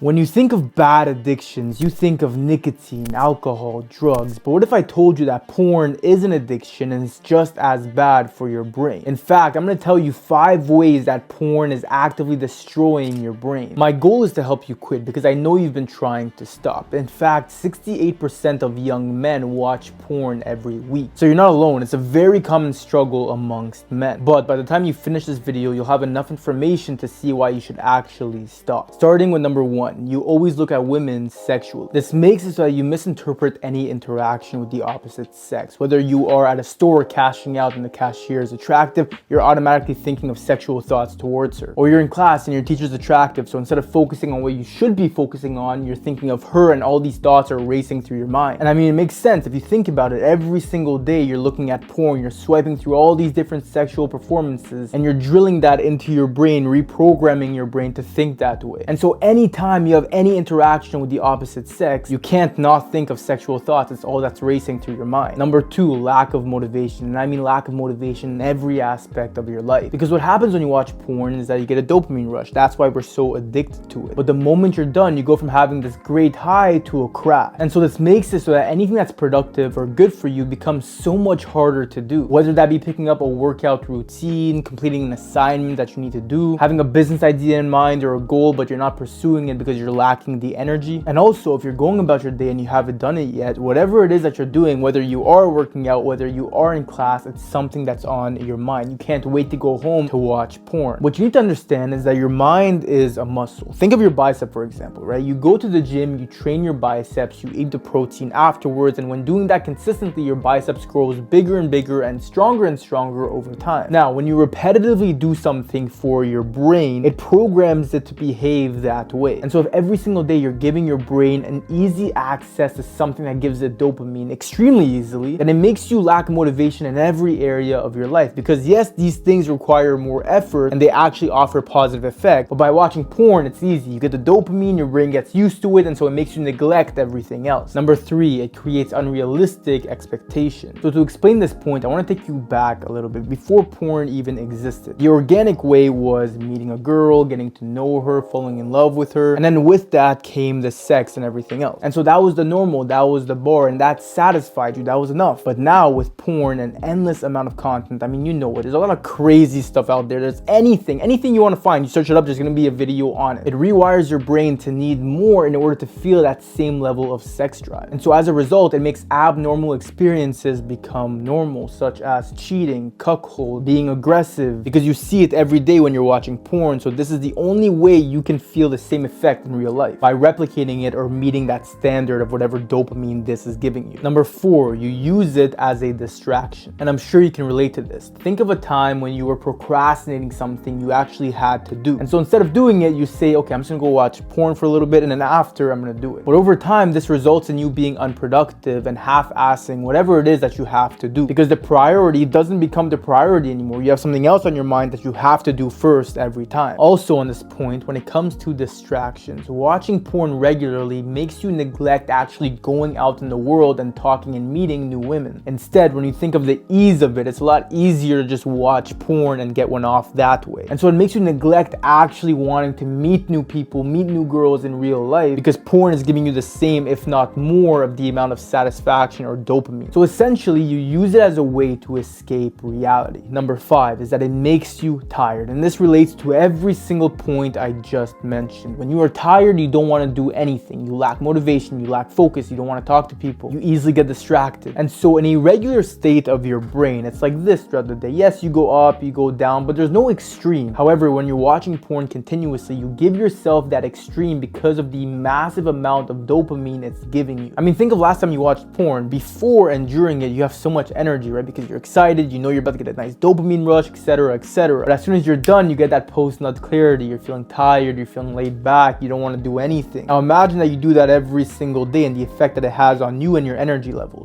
When you think of bad addictions, you think of nicotine, alcohol, drugs. But what if I told you that porn is an addiction and it's just as bad for your brain? In fact, I'm going to tell you 5 ways that porn is actively destroying your brain. My goal is to help you quit because I know you've been trying to stop. In fact, 68% of young men watch porn every week. So you're not alone. It's a very common struggle amongst men. But by the time you finish this video, you'll have enough information to see why you should actually stop. Starting with number 1. You always look at women sexually. This makes it so that you misinterpret any interaction with the opposite sex. Whether you are at a store cashing out and the cashier is attractive, you're automatically thinking of sexual thoughts towards her. Or you're in class and your teacher's attractive, so instead of focusing on what you should be focusing on, you're thinking of her and all these thoughts are racing through your mind. And I mean, it makes sense. If you think about it, every single day you're looking at porn, you're swiping through all these different sexual performances, and you're drilling that into your brain, reprogramming your brain to think that way. And so anytime you have any interaction with the opposite sex, you can't not think of sexual thoughts. It's all that's racing through your mind. Number 2, lack of motivation. And I mean lack of motivation in every aspect of your life. Because what happens when you watch porn is that you get a dopamine rush. That's why we're so addicted to it. But the moment you're done, you go from having this great high to a crash. And so this makes it so that anything that's productive or good for you becomes so much harder to do. Whether that be picking up a workout routine, completing an assignment that you need to do, having a business idea in mind or a goal, but you're not pursuing it because you're lacking the energy. And also, if you're going about your day and you haven't done it yet, whatever it is that you're doing, whether you are working out, whether you are in class, it's something that's on your mind. You can't wait to go home to watch porn. What you need to understand is that your mind is a muscle. Think of your bicep, for example, right? You go to the gym, you train your biceps, you eat the protein afterwards, and when doing that consistently, your biceps grows bigger and bigger and stronger over time. Now, when you repetitively do something for your brain, it programs it to behave that way. And so if every single day you're giving your brain an easy access to something that gives it dopamine extremely easily, then it makes you lack motivation in every area of your life. Because yes, these things require more effort and they actually offer positive effect, but by watching porn, it's easy. You get the dopamine, your brain gets used to it, and so it makes you neglect everything else. Number 3, it creates unrealistic expectations. So to explain this point, I want to take you back a little bit before porn even existed. The organic way was meeting a girl, getting to know her, falling in love with her, and then with that came the sex and everything else. And so that was the normal, that was the bar, and that satisfied you, that was enough. But now with porn, an endless amount of content, I mean, you know it, there's a lot of crazy stuff out there. There's anything you want to find, you search it up, there's going to be a video on it. It rewires your brain to need more in order to feel that same level of sex drive. And so as a result, it makes abnormal experiences become normal, such as cheating, cuckold, being aggressive, because you see it every day when you're watching porn. So this is the only way you can feel the same effect in real life, by replicating it or meeting that standard of whatever dopamine this is giving you. Number 4, you use it as a distraction. And I'm sure you can relate to this. Think of a time when you were procrastinating something you actually had to do. And so instead of doing it, you say, okay, I'm just gonna go watch porn for a little bit and then after I'm gonna do it. But over time, this results in you being unproductive and half-assing whatever it is that you have to do, because the priority doesn't become the priority anymore. You have something else on your mind that you have to do first every time. Also on this point, when it comes to distractions, watching porn regularly makes you neglect actually going out in the world and talking and meeting new women. Instead, when you think of the ease of it, it's a lot easier to just watch porn and get one off that way. And so it makes you neglect actually wanting to meet new people, meet new girls in real life, because porn is giving you the same, if not more, of the amount of satisfaction or dopamine. So essentially, you use it as a way to escape reality. Number 5 is that it makes you tired. And this relates to every single point I just mentioned. When you are tired, you don't want to do anything. You lack motivation, you lack focus, you don't want to talk to people. You easily get distracted. And so in a regular state of your brain, it's like this throughout the day. Yes, you go up, you go down, but there's no extreme. However, when you're watching porn continuously, you give yourself that extreme because of the massive amount of dopamine it's giving you. I mean, think of last time you watched porn. Before and during it, you have so much energy, right? Because you're excited, you know you're about to get a nice dopamine rush, etc., etc. But as soon as you're done, you get that post-nut clarity. You're feeling tired, you're feeling laid back, you don't want to do anything. Now imagine that you do that every single day and the effect that it has on you and your energy levels.